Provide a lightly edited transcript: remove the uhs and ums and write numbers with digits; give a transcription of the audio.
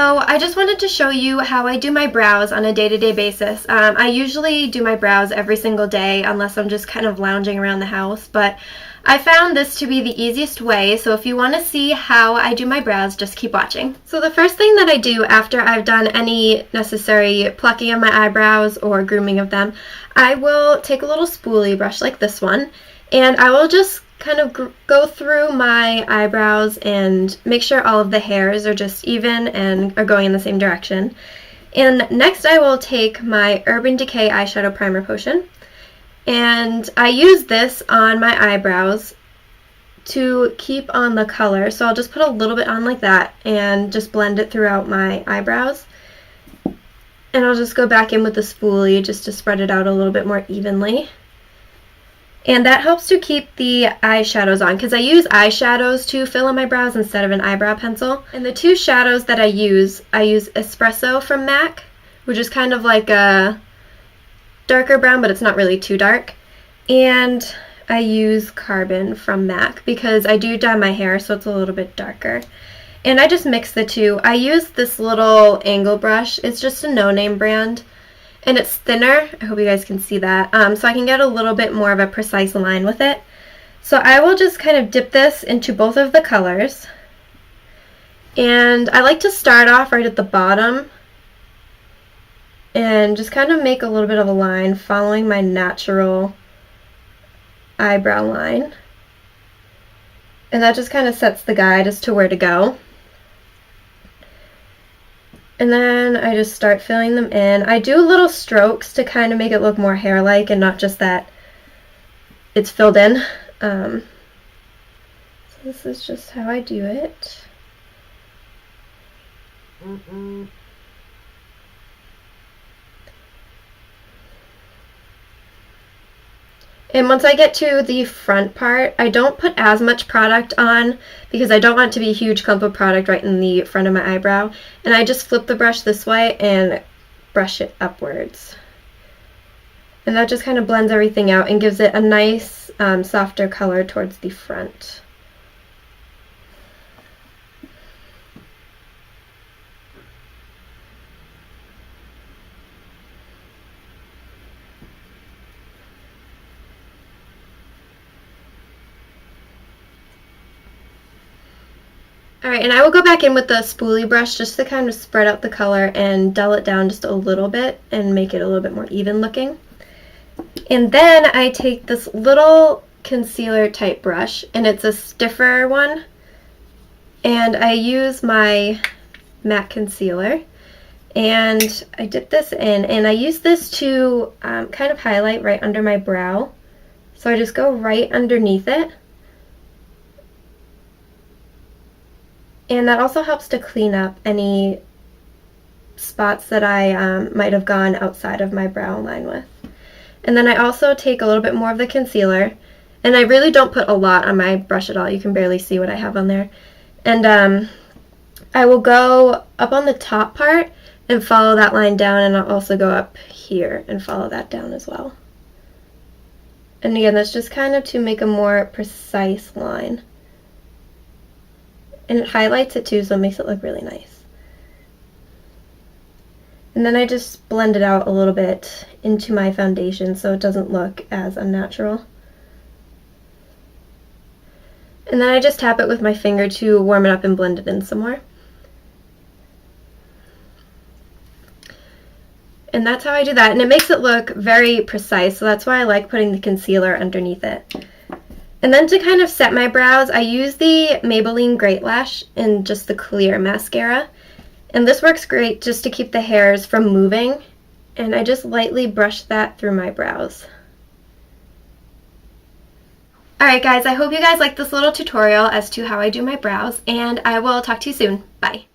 So I just wanted to show you how I do my brows on a day-to-day basis. I usually do my brows every single day unless I'm just kind of lounging around the house, but I found this to be the easiest way, so if you want to see how I do my brows, just keep watching. So the first thing that I do after I've done any necessary plucking of my eyebrows or grooming of them, I will take a little spoolie brush like this one, and I will just kind of go through my eyebrows and make sure all of the hairs are just even and are going in the same direction. And next I will take my Urban Decay Eyeshadow Primer Potion, and I use this on my eyebrows to keep on the color. So I'll just put a little bit on like that and just blend it throughout my eyebrows. And I'll just go back in with the spoolie just to spread it out a little bit more evenly. And that helps to keep the eyeshadows on, because I use eyeshadows to fill in my brows instead of an eyebrow pencil. And the two shadows that I use Espresso from MAC, which is kind of like a darker brown, but it's not really too dark. And I use Carbon from MAC because I do dye my hair, so it's a little bit darker. And I just mix the two. I use this little angle brush. It's just a no-name brand. And it's thinner. I hope you guys can see that. So I can get a little bit more of a precise line with it. So I will just kind of dip this into both of the colors. And I like to start off right at the bottom and just kind of make a little bit of a line following my natural eyebrow line. And that just kind of sets the guide as to where to go. And then I just start filling them in. I do little strokes to kind of make it look more hair-like and not just that it's filled in. So this is just how I do it. And once I get to the front part, I don't put as much product on because I don't want it to be a huge clump of product right in the front of my eyebrow. And I just flip the brush this way and brush it upwards. And that just kind of blends everything out and gives it a nice, softer color towards the front. Alright, and I will go back in with the spoolie brush just to kind of spread out the color and dull it down just a little bit and make it a little bit more even looking. And then I take this little concealer type brush, and it's a stiffer one, and I use my MAC concealer, and I dip this in, and I use this to kind of highlight right under my brow. So I just go right underneath it. And that also helps to clean up any spots that I might have gone outside of my brow line with. And then I also take a little bit more of the concealer, and I really don't put a lot on my brush at all. You can barely see what I have on there. And I will go up on the top part and follow that line down, and I'll also go up here and follow that down as well. And again, that's just kind of to make a more precise line. And it highlights it too, so it makes it look really nice. And then I just blend it out a little bit into my foundation so it doesn't look as unnatural. And then I just tap it with my finger to warm it up and blend it in some more. And that's how I do that. And it makes it look very precise, so that's why I like putting the concealer underneath it. And then to kind of set my brows, I use the Maybelline Great Lash in just the clear mascara. And this works great just to keep the hairs from moving. And I just lightly brush that through my brows. Alright guys, I hope you guys liked this little tutorial as to how I do my brows, and I will talk to you soon. Bye.